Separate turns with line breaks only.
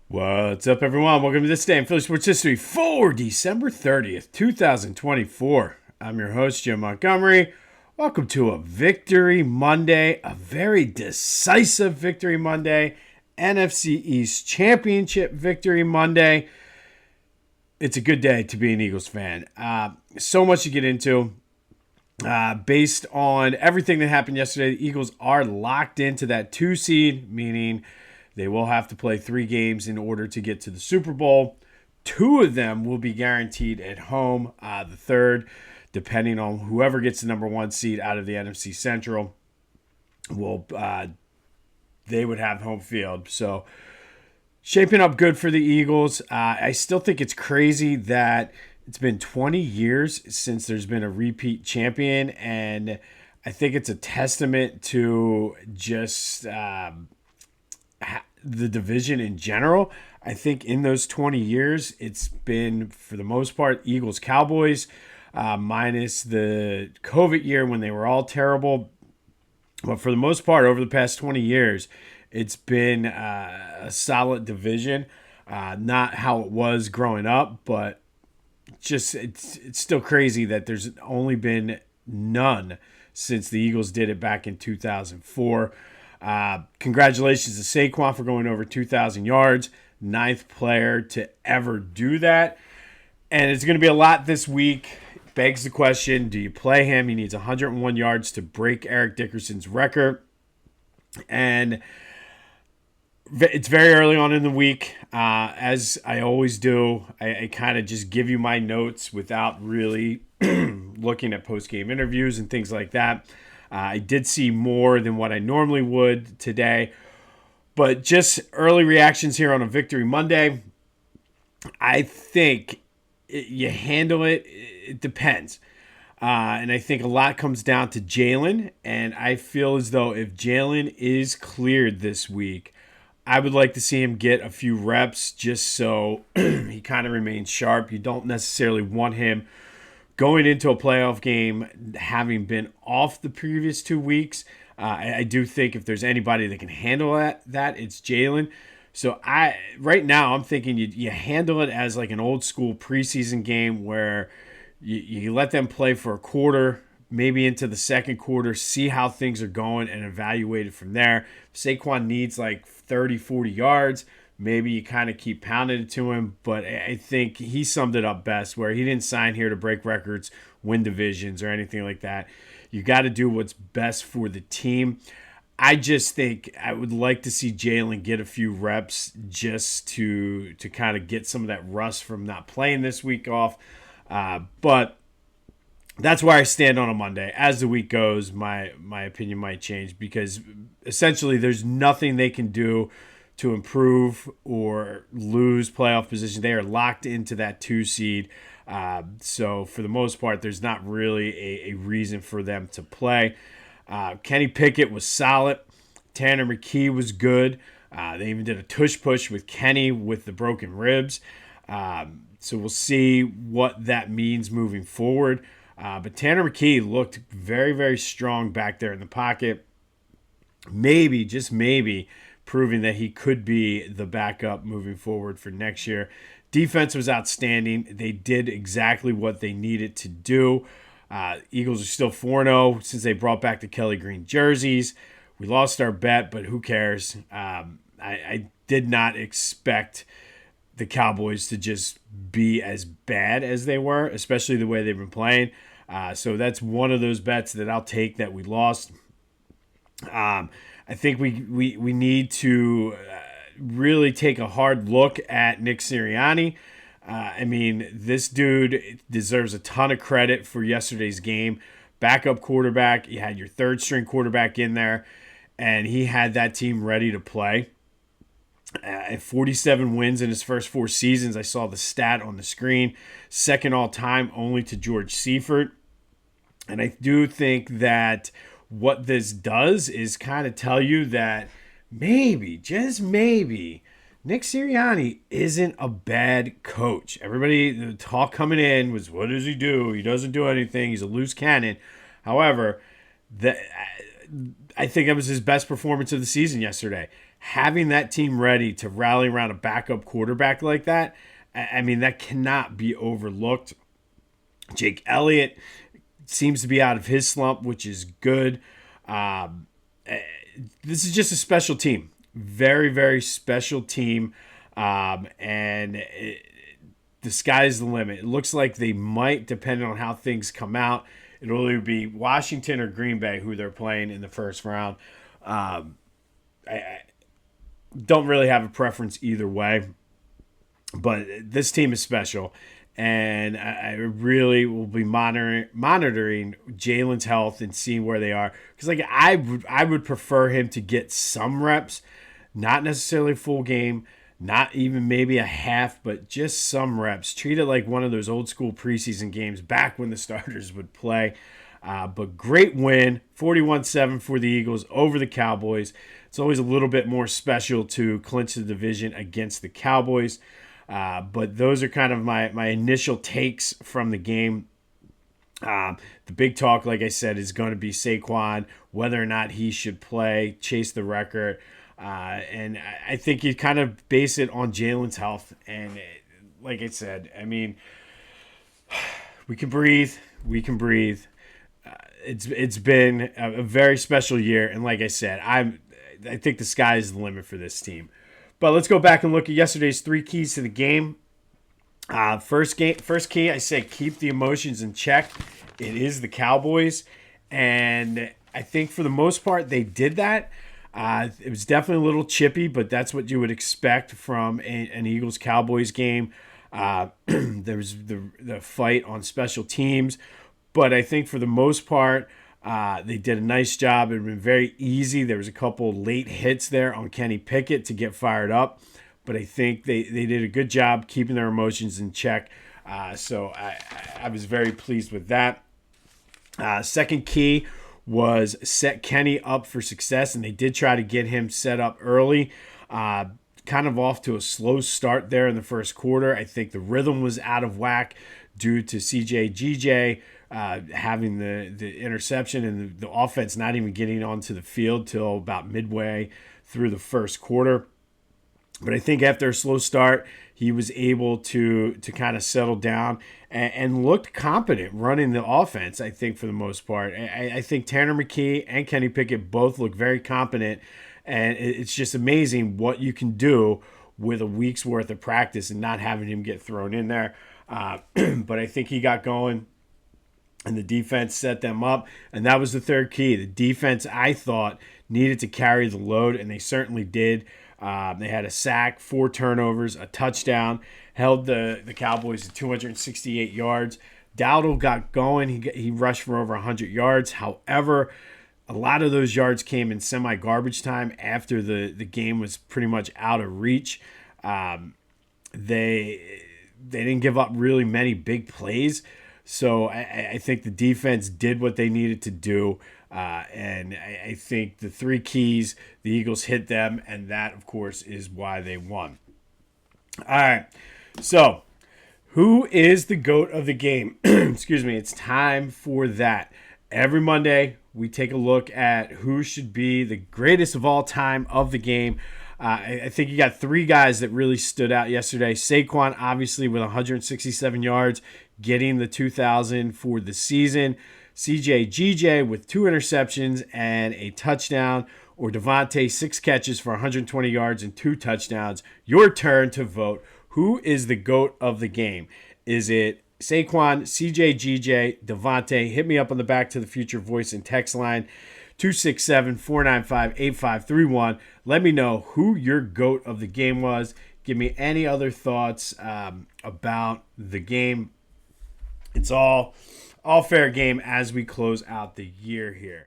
What's up, everyone? Welcome to this day in Philly Sports History for December 30th, 2024. I'm your host, Jim Montgomery. Welcome to a Victory Monday, a very decisive Victory Monday, NFC East Championship Victory Monday. It's a good day to be an Eagles fan. So much to get into. Based on everything that happened yesterday, the Eagles are locked into that 2 seed, meaning they will have to play 3 games in order to get to the Super Bowl. 2 of them will be guaranteed at home. The third, depending on whoever gets the number 1 seed out of the NFC Central, they would have home field. So shaping up good for the Eagles. I still think it's crazy that it's been 20 years since there's been a repeat champion, and I think it's a testament to just the division in general. I think in those 20 years, it's been, for the most part, Eagles Cowboys, minus the COVID year when they were all terrible. But for the most part, over the past 20 years, it's been a solid division. Not how it was growing up, but just it's still crazy that there's only been none since the Eagles did it back in 2004. Congratulations to Saquon for going over 2,000 yards, 9th player to ever do that. And it's going to be a lot this week. Begs the question, do you play him? He needs 101 yards to break Eric Dickerson's record. And it's very early on in the week. As I always do, I kind of just give you my notes without really looking at post-game interviews and things like that. I did see more than what I normally would today. But just early reactions here on a Victory Monday. I think you handle it. It depends. And I think a lot comes down to Jalen. And I feel as though if Jalen is cleared this week, I would like to see him get a few reps just so he kind of remains sharp. You don't necessarily want him going into a playoff game having been off the previous 2 weeks. I do think if there's anybody that can handle that it's Jalen. So right now I'm thinking you handle it as like an old school preseason game where you let them play for a quarter, maybe into the second quarter, see how things are going and evaluate it from there. If Saquon needs like 30, 40 yards, maybe you kind of keep pounding it to him. But I think he summed it up best where he didn't sign here to break records, win divisions, or anything like that. You got to do what's best for the team. I just think I would like to see Jalen get a few reps just to kind of get some of that rust from not playing this week off. But that's where I stand on a Monday. As the week goes, my opinion might change because essentially there's nothing they can do to improve or lose playoff position. They are locked into that 2 seed. So for the most part, there's not really a reason for them to play. Kenny Pickett was solid. Tanner McKee was good. They even did a tush push with Kenny with the broken ribs. So we'll see what that means moving forward. But Tanner McKee looked very, very strong back there in the pocket. Maybe, just maybe, proving that he could be the backup moving forward for next year. Defense was outstanding. They did exactly what they needed to do. Eagles are still 4-0 since they brought back the Kelly Green jerseys. We lost our bet, but who cares? I did not expect the Cowboys to just be as bad as they were, especially the way they've been playing. So that's one of those bets that I'll take that we lost. I think we need to really take a hard look at Nick Sirianni. I mean, this dude deserves a ton of credit for yesterday's game. Backup quarterback, you had your third string quarterback in there, and he had that team ready to play. 47 wins in his first 4 seasons. I saw the stat on the screen. Second all time only to George Seifert. And I do think that what this does is kind of tell you that maybe, just maybe, Nick Sirianni isn't a bad coach. Everybody, the talk coming in was, what does he do? He doesn't do anything. He's a loose cannon. However, I think that was his best performance of the season yesterday. having that team ready to rally around a backup quarterback like that, I mean, that cannot be overlooked. Jake Elliott seems to be out of his slump, which is good. Um, this is just a special team. Very, very special team. The sky's the limit. It looks like they might, depending on how things come out, it'll either be Washington or Green Bay who they're playing in the first round. I don't really have a preference either way, but this team is special, and I really will be monitoring Jalen's health and seeing where they are, because like I would prefer him to get some reps, not necessarily full game, not even maybe a half, but just some reps. Treat it like one of those old school preseason games back when the starters would play. But great win, 41-7 for the Eagles over the Cowboys. It's always a little bit more special to clinch the division against the Cowboys. But those are kind of my initial takes from the game. The big talk, like I said, is going to be Saquon, whether or not he should play, chase the record. And I think you kind of base it on Jalen's health. And like I said, I mean, we can breathe. We can breathe. It's been a very special year. And like I said, I think the sky is the limit for this team. But let's go back and look at yesterday's 3 keys to the game. First key, I said keep the emotions in check. It is the Cowboys, and I think for the most part they did that. It was definitely a little chippy, but that's what you would expect from an Eagles-Cowboys game. There was the fight on special teams, but I think for the most part they did a nice job. It had been very easy. There was a couple late hits there on Kenny Pickett to get fired up, but I think they did a good job keeping their emotions in check. So I was very pleased with that. Second key was set Kenny up for success, and they did try to get him set up early. Kind of off to a slow start there in the first quarter. I think the rhythm was out of whack due to CJ having the interception and the offense not even getting onto the field till about midway through the first quarter. But I think after a slow start, he was able to kind of settle down and looked competent running the offense, I think, for the most part. I think Tanner McKee and Kenny Pickett both look very competent, and it's just amazing what you can do with a week's worth of practice and not having him get thrown in there. But I think he got going, and the defense set them up, and that was the third key. The defense, I thought, needed to carry the load, and they certainly did. They had a sack, 4 turnovers, a touchdown, held the Cowboys to 268 yards. Dowdle got going. He rushed for over 100 yards. However, a lot of those yards came in semi-garbage time after the game was pretty much out of reach. They didn't give up really many big plays. So I think the defense did what they needed to do. And I think the 3 keys, the Eagles hit them, and that, of course, is why they won. All right, so who is the GOAT of the game? Excuse me, it's time for that. Every Monday, we take a look at who should be the greatest of all time of the game. I think you got 3 guys that really stood out yesterday. Saquon, obviously, with 167 yards, getting the 2,000 for the season. CJ with 2 interceptions and a touchdown, or Devontae 6 catches for 120 yards and 2 touchdowns. Your turn to vote. Who is the GOAT of the game? Is it Saquon, CJ, Devontae? Hit me up on the Back to the Future voice and text line 267-495-8531. Let me know who your GOAT of the game was. Give me any other thoughts about the game. It's all fair game as we close out the year here.